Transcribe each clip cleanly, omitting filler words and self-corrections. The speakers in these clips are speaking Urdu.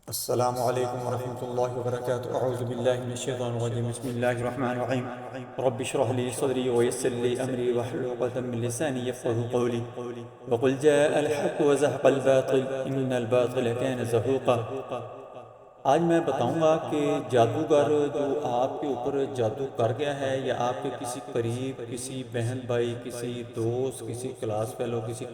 السلام علیکم ورحمۃ اللہ وبرکاتہ اعوذ باللہ من الشیطان الرجیم بسم اللہ الرحمن الرحیم رب اشرح لي صدری ويسر لي امری واحلل عقدۃ من لسانی یفقهوا قولی وقل جاء الحق وزهق الباطل ان الباطل كان زهوقا۔ آج میں بتاؤں گا کہ جادوگر جو آپ کے اوپر جادو کر گیا ہے یا آپ کے کسی قریب کسی بہن بھائی کسی دوست کسی کلاس فیلو کسی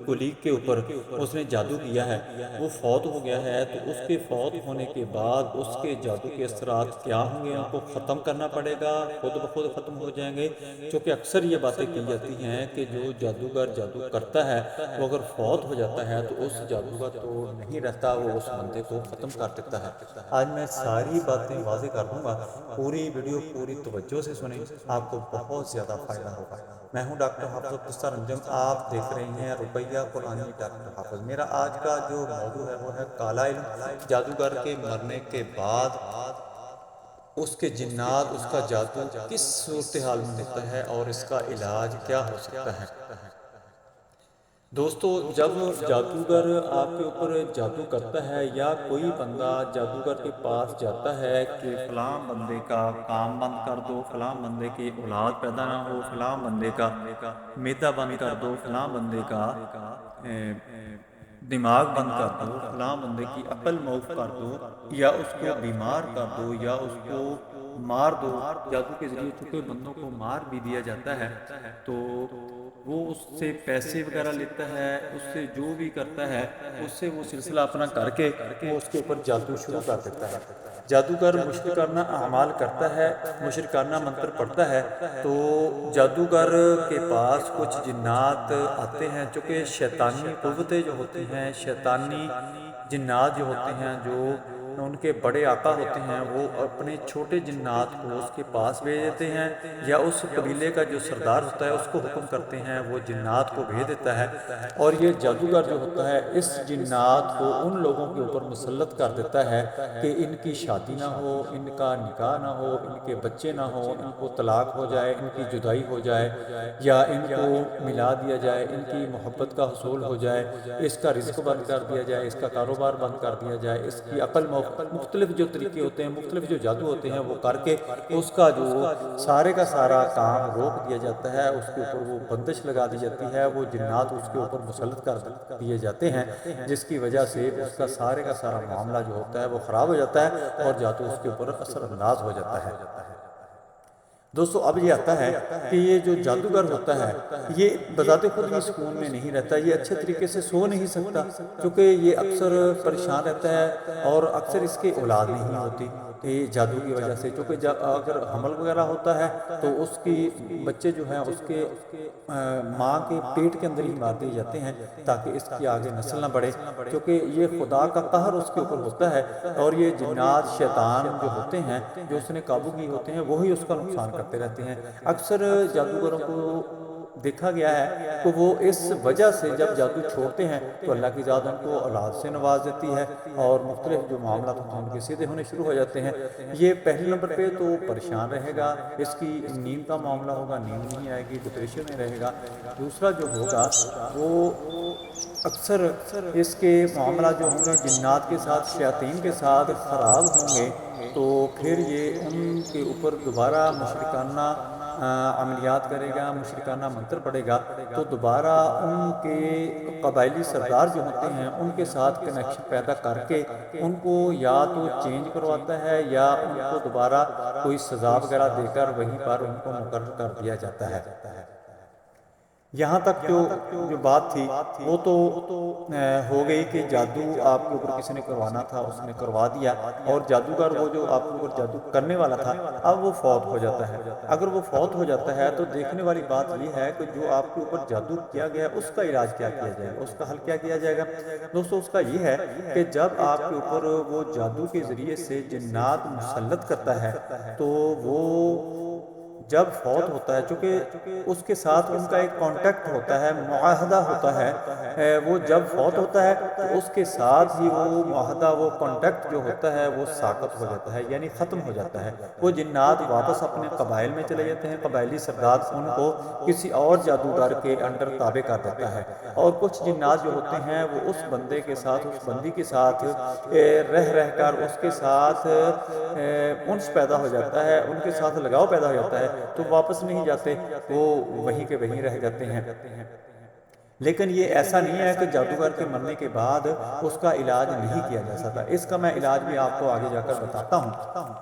کولیگ کے اوپر اس نے جادو کیا ہے، وہ فوت ہو گیا ہے، تو اس کے فوت ہونے کے بعد اس کے جادو کے اثرات کیا ہوں گے، ان کو ختم کرنا پڑے گا، خود بخود ختم ہو جائیں گے؟ چونکہ اکثر یہ باتیں کی جاتی ہیں کہ جو جادوگر جادو کرتا ہے وہ اگر فوت ہو جاتا ہے تو اس جادو کا تو نہیں رہتا، وہ اس بندے کو ختم کر دیتا ہے۔ آج میں ساری باتیں واضح کر دوں گا، پوری ویڈیو پوری توجہ سے سنیں، آپ کو بہت زیادہ فائدہ ہوگا۔ میں ہوں ڈاکٹر حافظ القصہ رنجم، آپ دیکھ رہے ہیں رقیہ قرآنی ڈاکٹر حافظ۔ میرا آج کا جو موضوع ہے وہ ہے کالا علم، جادوگر کے مرنے کے بعد اس کے جنات اس کا جادو کس صورتحال میں ہوتا ہے اور اس کا علاج کیا ہو سکتا ہے۔ دوستو، جب جادوگر آپ کے اوپر جادو کرتا ہے یا کوئی بندہ جادوگر کے پاس جاتا ہے کہ فلاں بندے کا کام بند کر دو، فلاں بندے کی اولاد پیدا نہ ہو، فلاں بندے کا معدہ بند کر دو، فلاں بندے کا دماغ بند کر دو، فلاں بندے کی عقل معاف کر دو، یا اس کو بیمار کر دو، یا اس کو مار دو۔ جادو کے ذریعے چونکہ بندوں کو مار بھی دیا جاتا ہے تو وہ اس سے پیسے وغیرہ لیتا ہے، اس سے جو بھی کرتا ہے اس سے وہ سلسلہ اپنا کر کے وہ اس کے اوپر جادو شروع کر دیتا ہے۔ جادوگر مشرکانہ اعمال کرتا ہے، مشرکانہ منتر پڑھتا ہے، تو جادوگر کے پاس کچھ جنات آتے ہیں، چونکہ شیطانی قوتیں جو ہوتی ہیں، شیطانی جنات جو ہوتے ہیں، جو ان کے بڑے آقا ہوتے ہیں، وہ اپنے چھوٹے جنات کو اس کے پاس بھیج دیتے ہیں، یا اس قبیلے کا جو سردار ہوتا ہے اس کو حکم کرتے ہیں، وہ جنات کو بھیج دیتا ہے، اور یہ جادوگر جو ہوتا ہے اس جنات کو ان لوگوں کے اوپر مسلط کر دیتا ہے کہ ان کی شادی نہ ہو، ان کا نکاح نہ ہو، ان کے بچے نہ ہو، ان کو طلاق ہو جائے، ان کی جدائی ہو جائے، یا ان کو ملا دیا جائے، ان کی محبت کا حصول ہو جائے، اس کا رزق بند کر دیا جائے، اس کا کاروبار بند کر دیا جائے، اس کی عقل مختلف جو طریقے ہوتے ہیں، مختلف جو جادو ہوتے ہیں وہ کر کے اس کا جو سارے کا سارا کام روک دیا جاتا ہے، اس کے اوپر وہ بندش لگا دی جاتی ہے، وہ جنات اس کے اوپر مسلط کر دیے جاتے ہیں، جس کی وجہ سے اس کا سارے کا سارا معاملہ جو ہوتا ہے وہ خراب ہو جاتا ہے اور جادو اس کے اوپر اثر انداز ہو جاتا ہے۔ دوستو، اب یہ آتا ہے کہ یہ جو جادوگر ہوتا ہے یہ بذات خود بھی سکون میں نہیں رہتا، یہ اچھے طریقے سے سو نہیں سکتا، کیونکہ یہ اکثر پریشان رہتا ہے اور اکثر اس کی اولاد نہیں ہوتی یہ جادو کی وجہ سے، کیونکہ اگر حمل وغیرہ ہوتا ہے تو اس کی بچے جو ہیں اس کے ماں کے پیٹ کے اندر ہی مار دیے جاتے ہیں تاکہ اس کی آگے نسل نہ بڑھے، کیونکہ یہ خدا کا قہر اس کے اوپر ہوتا ہے، اور یہ جنات شیطان جو ہوتے ہیں جو اس نے قابو کی ہوتے ہیں وہی اس کا نقصان کرتے رہتے ہیں۔ اکثر جادوگروں کو دیکھا گیا ہے کہ وہ اس وجہ سے جب جادو چھوڑتے ہیں تو اللہ کی ذات ان کو اولاد سے نواز دیتی ہے اور مختلف جو معاملات ہوتے ہیں ان کے سیدھے ہونے شروع ہو جاتے ہیں۔ یہ پہلے نمبر پہ تو پریشان رہے گا، اس کی نیند کا معاملہ ہوگا، نیند نہیں آئے گی، ڈپریشن میں رہے گا۔ دوسرا جو ہوگا وہ اکثر اس کے معاملہ جو ہوں گے جنات کے ساتھ شیاطین کے ساتھ خراب ہوں گے، تو پھر یہ ان کے اوپر دوبارہ مشرکانہ عملیات کرے گا، مشرکانہ منتر پڑے گا، تو دوبارہ ان کے قبائلی سردار جو ہوتے ہیں ان کے ساتھ کنیکشن پیدا کر کے ان کو یا تو چینج کرواتا ہے یا ان کو دوبارہ کوئی سزا وغیرہ دے کر وہیں پر ان کو مقرر کر دیا جاتا ہے۔ یہاں تک جو بات تھی وہ تو ہو گئی کہ جادو آپ کے اوپر کسی نے کروانا تھا اس نے کروا دیا، اور جادوگر وہ جو آپ کے اوپر جادو کرنے والا تھا اب وہ فوت ہو جاتا ہے۔ اگر وہ فوت ہو جاتا ہے تو دیکھنے والی بات یہ ہے کہ جو آپ کے اوپر جادو کیا گیا اس کا علاج کیا کیا جائے گا، اس کا حل کیا کیا جائے گا۔ دوستو، اس کا یہ ہے کہ جب آپ کے اوپر وہ جادو کے ذریعے سے جنات مسلط کرتا ہے تو وہ جب فوت ہوتا ہے، چونکہ اس کے ساتھ ان کا ایک کانٹیکٹ ہوتا ہے، معاہدہ ہوتا ہے، وہ جب فوت ہوتا ہے تو اس کے ساتھ ہی وہ معاہدہ، وہ کانٹیکٹ جو ہوتا ہے وہ ساقط ہو جاتا ہے، یعنی ختم ہو جاتا ہے۔ وہ جنات واپس اپنے قبائل میں چلے جاتے ہیں، قبائلی سردار ان کو کسی اور جادوگر کے انڈر تابع کر دیتا ہے، اور کچھ جنات جو ہوتے ہیں وہ اس بندے کے ساتھ، اس بندی کے ساتھ رہ کر اس کے ساتھ انس پیدا ہو جاتا ہے، ان کے ساتھ لگاؤ پیدا ہو جاتا ہے، تو واپس نہیں جاتے، وہ وہیں کے وہیں رہ جاتے ہیں۔ لیکن یہ ایسا نہیں ہے کہ جادوگر کے مرنے کے بعد اس کا علاج نہیں کیا جا سکتا، اس کا میں علاج بھی آپ کو آگے جا کر بتاتا ہوں۔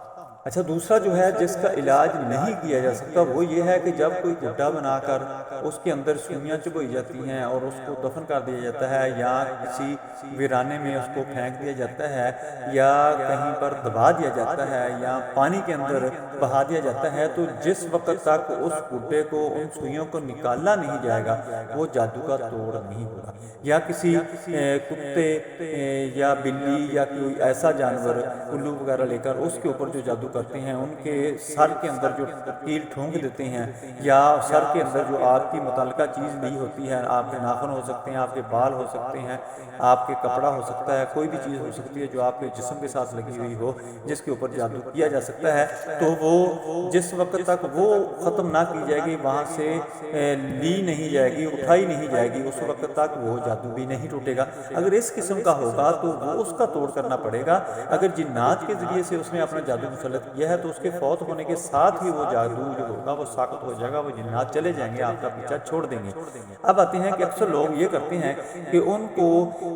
اچھا، دوسرا جو ہے جس کا علاج نہیں کیا جا سکتا وہ یہ ہے کہ جب کوئی گڈھا بنا کر اس کے اندر سوئیاں چبھائی جاتی ہیں اور اس کو دفن کر دیا جاتا ہے، یا کسی ویرانے میں اس کو پھینک دیا جاتا ہے، یا کہیں پر دبا دیا جاتا ہے، یا پانی کے اندر بہا دیا جاتا ہے، تو جس وقت تک اس گڈھے کو، ان سوئیوں کو نکالا نہیں جائے گا، وہ جادو کا توڑ نہیں ہوگا۔ یا کسی کتے یا بلی یا کوئی ایسا جانور الو وغیرہ لے کر اس کے اوپر جو جادو کرتے ہیں، ان کے سر کے اندر جو کیل ٹھونک دیتے ہیں، یا سر کے اندر جو آپ کی متعلقہ چیز لی ہوتی ہے، آپ کے ناخن ہو سکتے ہیں، آپ کے بال ہو سکتے ہیں، آپ کے کپڑا ہو سکتا ہے، کوئی بھی چیز ہو سکتی ہے جو آپ کے جسم کے ساتھ لگی ہوئی ہو جس کے اوپر جادو کیا جا سکتا ہے، تو وہ جس وقت تک وہ ختم نہ کی جائے گی، وہاں سے لی نہیں جائے گی، اٹھائی نہیں جائے گی، اس وقت تک وہ جادو بھی نہیں ٹوٹے گا۔ اگر اس قسم کا ہوگا تو وہ اس کا توڑ کرنا پڑے گا۔ اگر جنات کے ذریعے سے اس نے اپنا جادو مسلط کیا ہے تو اس کے فوت ہونے کے ساتھ ہی وہ جادو جو ہوگا وہ ساقط ہو جائے گا، وہ جنات چلے جائیں گے، آپ کا پیچھا چھوڑ دیں گے۔ اب آتے ہیں کہ اکثر لوگ یہ کرتے ہیں کہ ان کو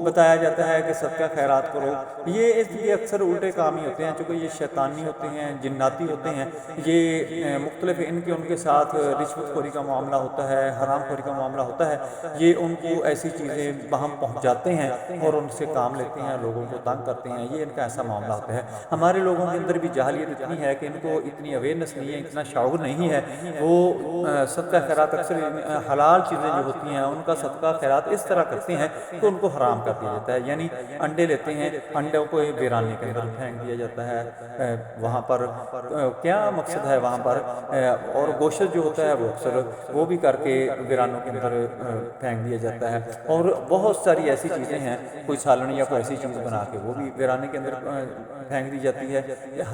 بتایا جاتا ہے کہ صدقہ خیرات کرو، یہ اکثر الٹے کام ہی ہوتے ہیں، چونکہ یہ شیطانی ہوتے ہیں، جناتی ہوتے ہیں، یہ مختلف ان کے ساتھ رشوت خوری کا معاملہ ہوتا ہے، حرام خوری کا معاملہ ہوتا ہے، یہ ان کو ایسی چیزیں باہم پہنچاتے ہیں اور ان سے کام لیتے ہیں، لوگوں کو تنگ کرتے ہیں، یہ ان کا ایسا معاملہ ہوتا ہے۔ ہمارے لوگوں کے اندر بھی جہلیت اتنی ہے کہ ان کو اتنی اویئرنیس نہیں ہے، اتنا شعور نہیں ہے، وہ صدقہ خیرات اکثر حلال چیزیں جو ہوتی ہیں ان کا صدقہ خیرات اس طرح کرتے ہیں کہ ان کو حرام کر دیا جاتا ہے، یعنی انڈے لیتے ہیں، انڈوں کو ویرانے کے اندر پھینک دیا جاتا ہے، وہاں پر کیا مقصد ہے وہاں پر، اور گوشت جو ہوتا ہے وہ اکثر وہ بھی کر کے ویرانوں کے اندر پھینک دیا جاتا ہے، اور بہت ساری ایسی چیزیں ہیں، کوئی سالن یا کوئی ایسی چیز بنا کے وہ بھی ویرانے کے اندر پھینک دی جاتی ہے۔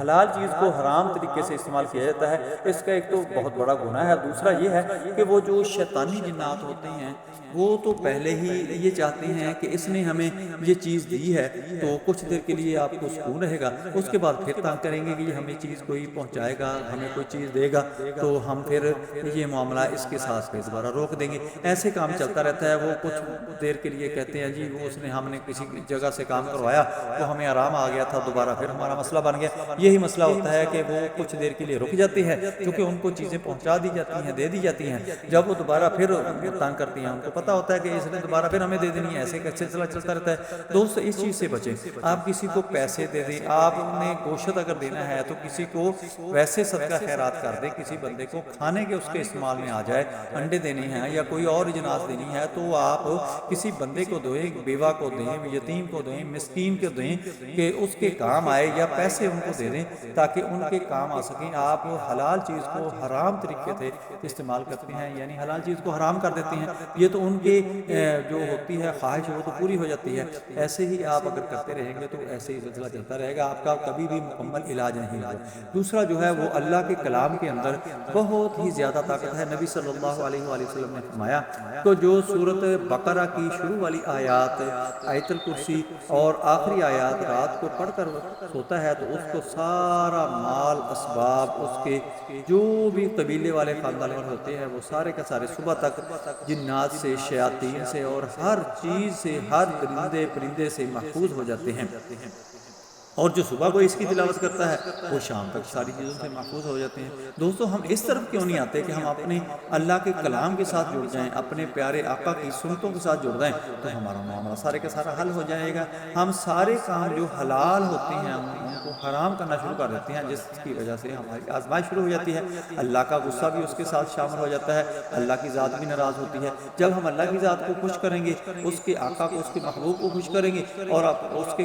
حلال چیز کو حرام طریقے سے استعمال کیا جاتا ہے، اس کا ایک تو بہت بڑا گناہ ہے، دوسرا یہ ہے کہ وہ جو شیطانی جنات ہوتے ہیں وہ تو پہلے ہی یہ چاہتے ہیں کہ اس نے ہمیں یہ چیز دی ہے تو کچھ دیر کے لیے آپ کو سکون رہے گا، اس کے بعد پھر تنگ کریں گے کہ یہ ہمیں چیز کوئی پہنچائے گا، ہمیں کوئی چیز دے گا تو ہم پھر یہ معاملہ اس کے ساتھ پہ دوبارہ روک دیں گے، ایسے کام چلتا رہتا ہے۔ وہ کچھ دیر کے لیے کہتے ہیں جی وہ اس نے، ہم نے کسی جگہ سے کام کروایا، وہ ہمیں آرام آ گیا تھا، دوبارہ پھر ہمارا مسئلہ بن گیا، یہی مسئلہ ہوتا ہے کہ وہ کچھ دیر کے لیے رک جاتے ہیں کیونکہ ان کو چیزیں پہنچا دی جاتی ہیں، دے دی جاتی ہیں، جب وہ دوبارہ پھر تنگ کرتی ہیں، ان کو پتہ ہوتا ہے کہ اس نے دوبارہ پھر ہمیں دے دینی ہے، ایسے سلسلہ چلتا رہتا ہے۔ دوست اس چیز سے بچیں، آپ کسی کو پیسے دے دیں، آپ نے گوشت اگر دینا ہے تو کسی کو ویسے صدقہ خیرات کر دیں، کسی بندے کو کھانے کے اس کے استعمال میں آ جائے، انڈے دینے ہیں یا کوئی اور اجناس دینی ہے تو آپ کسی بندے کو دیں، بیوہ کو دیں، یتیم کو دیں، مسکین کو دیں کہ اس کے کام آئے، یا پیسے ان کو دے دیں تاکہ ان کے کام آ سکیں۔ آپ حلال چیز کو حرام طریقے سے استعمال کرتے ہیں، یعنی حلال چیز کو حرام کر دیتے ہیں، یہ تو ان کی جو ہوتی ہے خواہش وہ تو پوری ہو جاتی ہے۔ ایسے ہی آپ اگر کرتے رہیں گے تو ایسے ہی سلسلہ چلتا رہے گا، آپ کا کبھی بھی مکمل علاج نہیں ہوگا۔ دوسرا جو ہے وہ اللہ کے کلام کے اندر بہت ہی زیادہ طاقت ہے۔ نبی صلی اللہ علیہ وآلہ وسلم نے فرمایا تو جو سورۃ بقرہ کی شروع والی آیات، آیت الکرسی اور آخری آیات رات کو پڑھ کر سوتا ہے تو اس کو سارا مال، اسباب، اس کے جو بھی قبیلے والے خاندان والے ہوتے ہیں وہ سارے کا سارے صبح تک جنات سے، شیاطین سے اور ہر چیز سے، ہر پرندے سے محفوظ ہو جاتے ہیں، اور جو صبح کو اس کی تلاوت کرتا ہے وہ شام تک ساری چیزوں سے محفوظ ہو جاتے ہیں۔ دوستو ہم اس طرف کیوں نہیں آتے کہ ہم اپنے اللہ کے کلام کے ساتھ جڑ جائیں، اپنے پیارے آقا کی سنتوں کے ساتھ جڑ جائیں تو ہمارا معاملہ سارے کا سارا حل ہو جائے گا۔ ہم سارے کام جو حلال ہوتے ہیں ان کو حرام کرنا شروع کر دیتے ہیں، جس کی وجہ سے ہماری آزمائش شروع ہو جاتی ہے، اللہ کا غصہ بھی اس کے ساتھ شامل ہو جاتا ہے، اللہ کی ذات بھی ناراض ہوتی ہے۔ جب ہم اللہ کی ذات کو خوش کریں گے، اس کے آقا کو، اس کے محبوب کو خوش کریں گے اور اس کے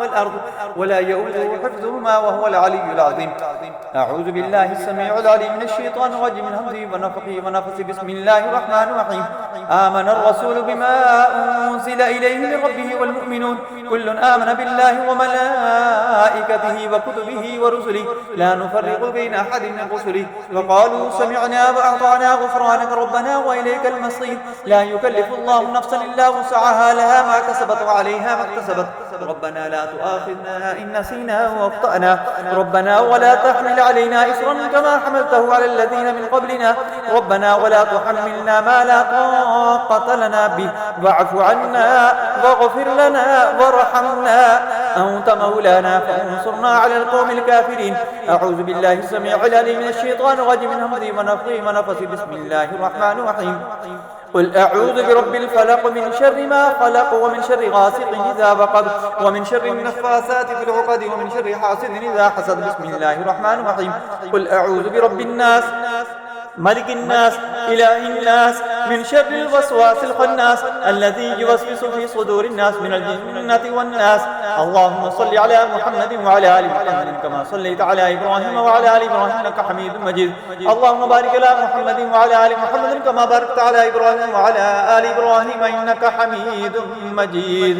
والأرض ولا يؤوده حفظهما وهو العلي العظيم। أعوذ بالله السميع العليم من الشيطان الرجيم من همزه ونفخه ونفثه بسم الله الرحمن الرحيم. آمن الرسول بما أنزل إليه من ربه والمؤمنون كل آمن بالله وملائكته وكتبه ورسله لا نفرق بين أحد من رسله وقالوا سمعنا وأطعنا غفرانك ربنا وإليك المصير لا يكلف الله نفسا إلا وسعها لها ما كسبت وعليها ما اكتسبت ربنا لا تؤاخذنا إن نسينا وأخطأنا ربنا ولا تحمل علينا إصرا كما حملته على الذين من قبلنا ربنا ولا تحملنا ما لا طاقة لنا به واعف عنا واغفر لنا وارحمنا أنت مولانا فانصرنا على القوم الكافرين. أعوذ بالله السميع العليم من الشيطان الرجيم من همزه ونفخه ونفثه بسم الله الرحمن الرحيم. قل أعوذ برب الفلق من شر ما خلق ومن شر غاسق إذا وقب ومن شر النفاثات في العقد ومن شر حاسد إذا حسد بسم الله الرحمن الرحيم. قل أعوذ برب الناس ملك الناس إله الناس من شر الوسواس الخناس الذي يوسوس في صدور الناس من الجنة والناس. اللهم صل على محمد وعلى آل محمد كما صليت على إبراهيم وعلى آل إبراهيم إنك حميد مجيد. اللهم بارك على محمد وعلى آل محمد كما باركت على إبراهيم وعلى آل إبراهيم إنك حميد مجيد.